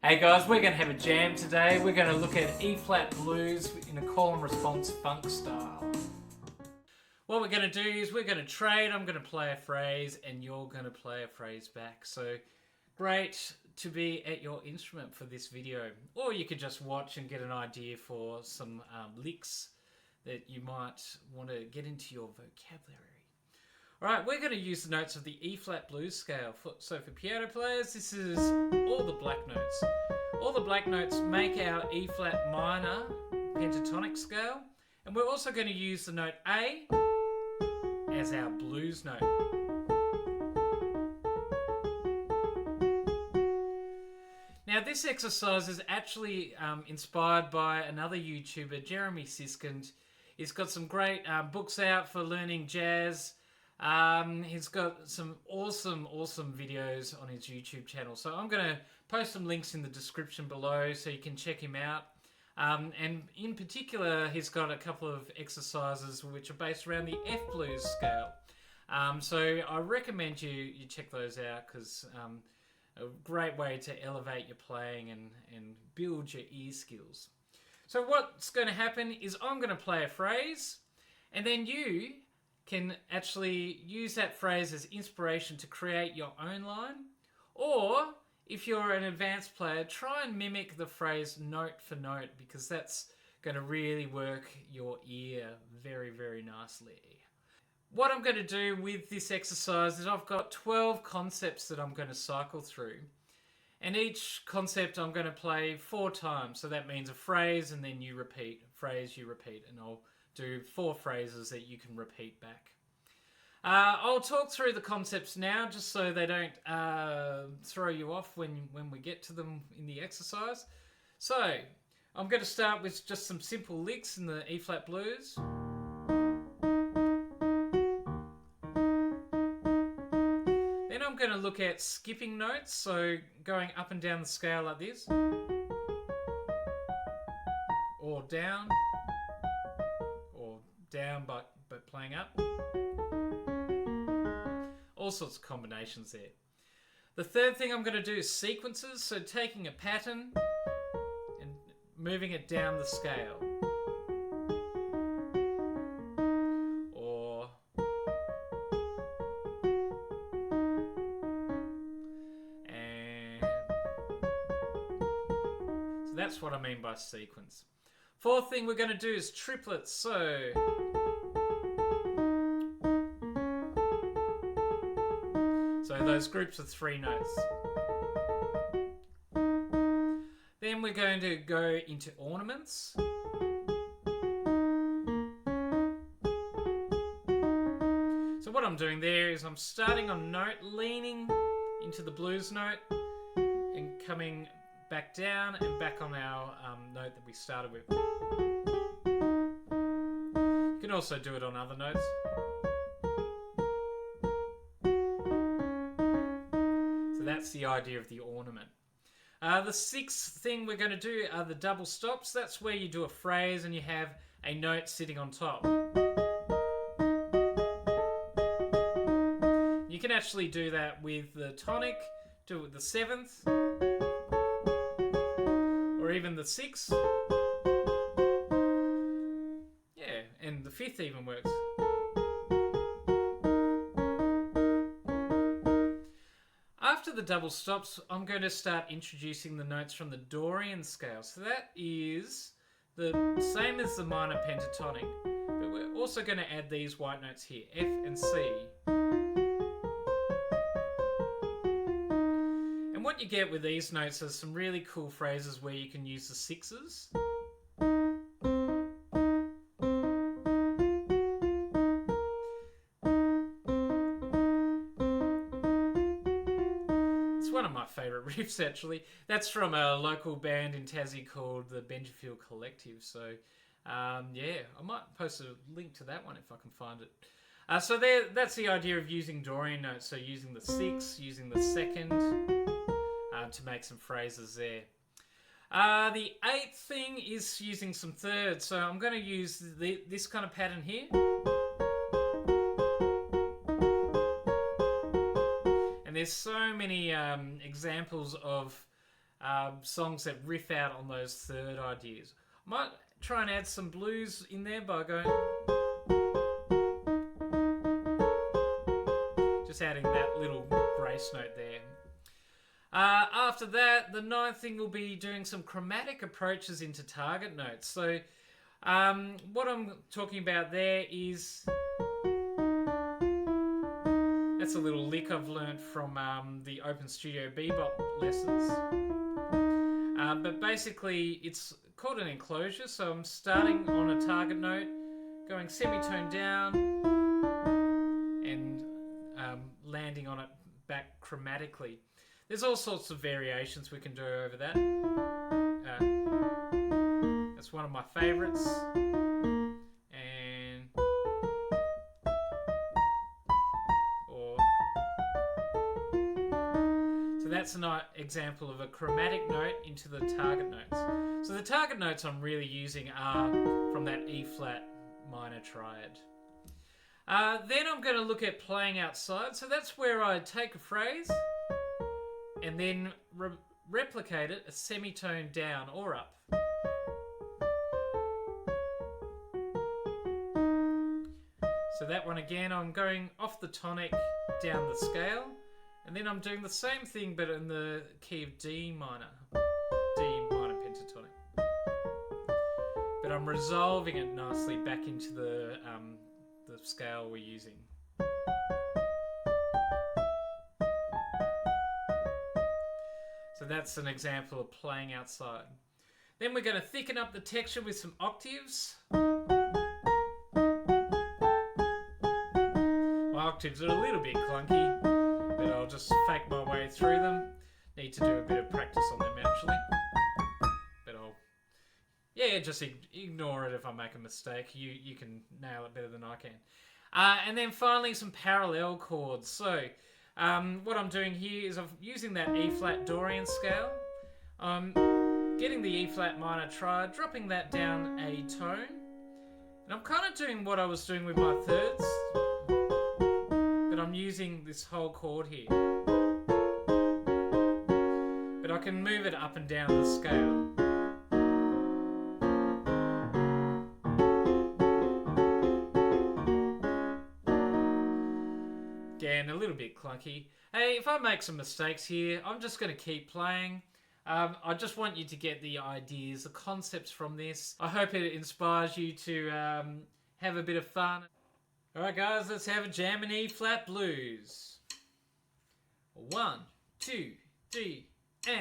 Hey guys, we're going to have a jam today. We're going to look at E-flat blues in a call and response funk style. What we're going to do is we're going to trade. I'm going to play a phrase and you're going to play a phrase back. So great to be at your instrument for this video. Or you could just watch and get an idea for some licks that you might want to get into your vocabulary. Alright, we're going to use the notes of the E-flat blues scale. So for piano players, this is all the black notes. All the black notes make our E-flat minor pentatonic scale. And we're also going to use the note A as our blues note. Now this exercise is actually inspired by another YouTuber, Jeremy Siskind. He's got some great books out for learning jazz. He's got some awesome videos on his YouTube channel. So I'm going to post some links in the description below so you can check him out. And in particular, he's got a couple of exercises which are based around the F blues scale. So I recommend you check those out because a great way to elevate your playing and build your ear skills. So what's going to happen is I'm going to play a phrase and then you can actually use that phrase as inspiration to create your own line. Or if you're an advanced player, try and mimic the phrase note for note because that's going to really work your ear very, very nicely. What I'm going to do with this exercise is I've got 12 concepts that I'm going to cycle through. And each concept I'm going to play 4 times. So that means a phrase and then you repeat, phrase, you repeat. And I'll do 4 phrases that you can repeat back. I'll talk through the concepts now just so they don't throw you off when we get to them in the exercise. So I'm going to start with just some simple licks in the E-flat blues. Then I'm going to look at skipping notes, so going up and down the scale like this. Or down but playing up. All sorts of combinations there. The third thing I'm going to do is sequences, so taking a pattern and moving it down the scale. Or so that's what I mean by sequence. Fourth thing we're going to do is triplets. So those groups of 3 notes. Then we're going to go into ornaments. So what I'm doing there is I'm starting on note, leaning into the blues note and coming back down and back on our note that we started with. You can also do it on other notes. So that's the idea of the ornament. The 6th thing we're going to do are the double stops. That's where you do a phrase and you have a note sitting on top. You can actually do that with the tonic, do it with the 7th, or even the 6th. Yeah, and the 5th even works. After the double stops, I'm going to start introducing the notes from the Dorian scale. So that is the same as the minor pentatonic, but we're also going to add these white notes here, F and C. And what you get with these notes are some really cool phrases where you can use the 6s. One of my favourite riffs actually. That's from a local band in Tassie called the Benjafield Collective. So yeah, I might post a link to that one if I can find it. So that's the idea of using Dorian notes. So using the 6th, using the 2nd to make some phrases there. The 8th thing is using some 3rds. So I'm going to use this kind of pattern here. And there's so many examples of songs that riff out on those third ideas. Might try and add some blues in there by going, just adding that little grace note there. After that, the ninth thing will be doing some chromatic approaches into target notes. So what I'm talking about there is, that's a little lick I've learned from the Open Studio Bebop lessons. But basically it's called an enclosure, so I'm starting on a target note, going semitone down, and landing on it back chromatically. There's all sorts of variations we can do over that. That's one of my favourites. So that's an example of a chromatic note into the target notes. So the target notes I'm really using are from that E flat minor triad. Then I'm going to look at playing outside. So that's where I take a phrase and then replicate it a semitone down or up. So that one again, I'm going off the tonic down the scale, and then I'm doing the same thing but in the key of D minor pentatonic. But I'm resolving it nicely back into the scale we're using. So that's an example of playing outside. Then we're going to thicken up the texture with some octaves. My octaves are a little bit clunky, but I'll just fake my way through them. Need to do a bit of practice on them actually. But just ignore it if I make a mistake. You can nail it better than I can. And then finally some parallel chords. So what I'm doing here is I'm using that E flat Dorian scale. I'm getting the E flat minor triad, dropping that down a tone. And I'm kind of doing what I was doing with my thirds, but I'm using this whole chord here. But I can move it up and down the scale. Again, a little bit clunky. Hey, if I make some mistakes here, I'm just going to keep playing. I just want you to get the ideas, the concepts from this. I hope it inspires you to have a bit of fun. Alright guys, let's have a jam in E flat blues. 1, 2, 3, and...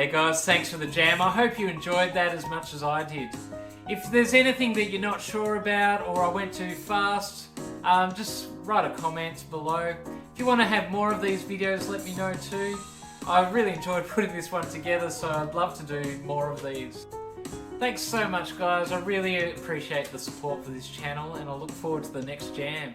Hey guys, thanks for the jam. I hope you enjoyed that as much as I did. If there's anything that you're not sure about or I went too fast, just write a comment below. If you want to have more of these videos, let me know too. I really enjoyed putting this one together, so I'd love to do more of these. Thanks so much guys, I really appreciate the support for this channel and I look forward to the next jam.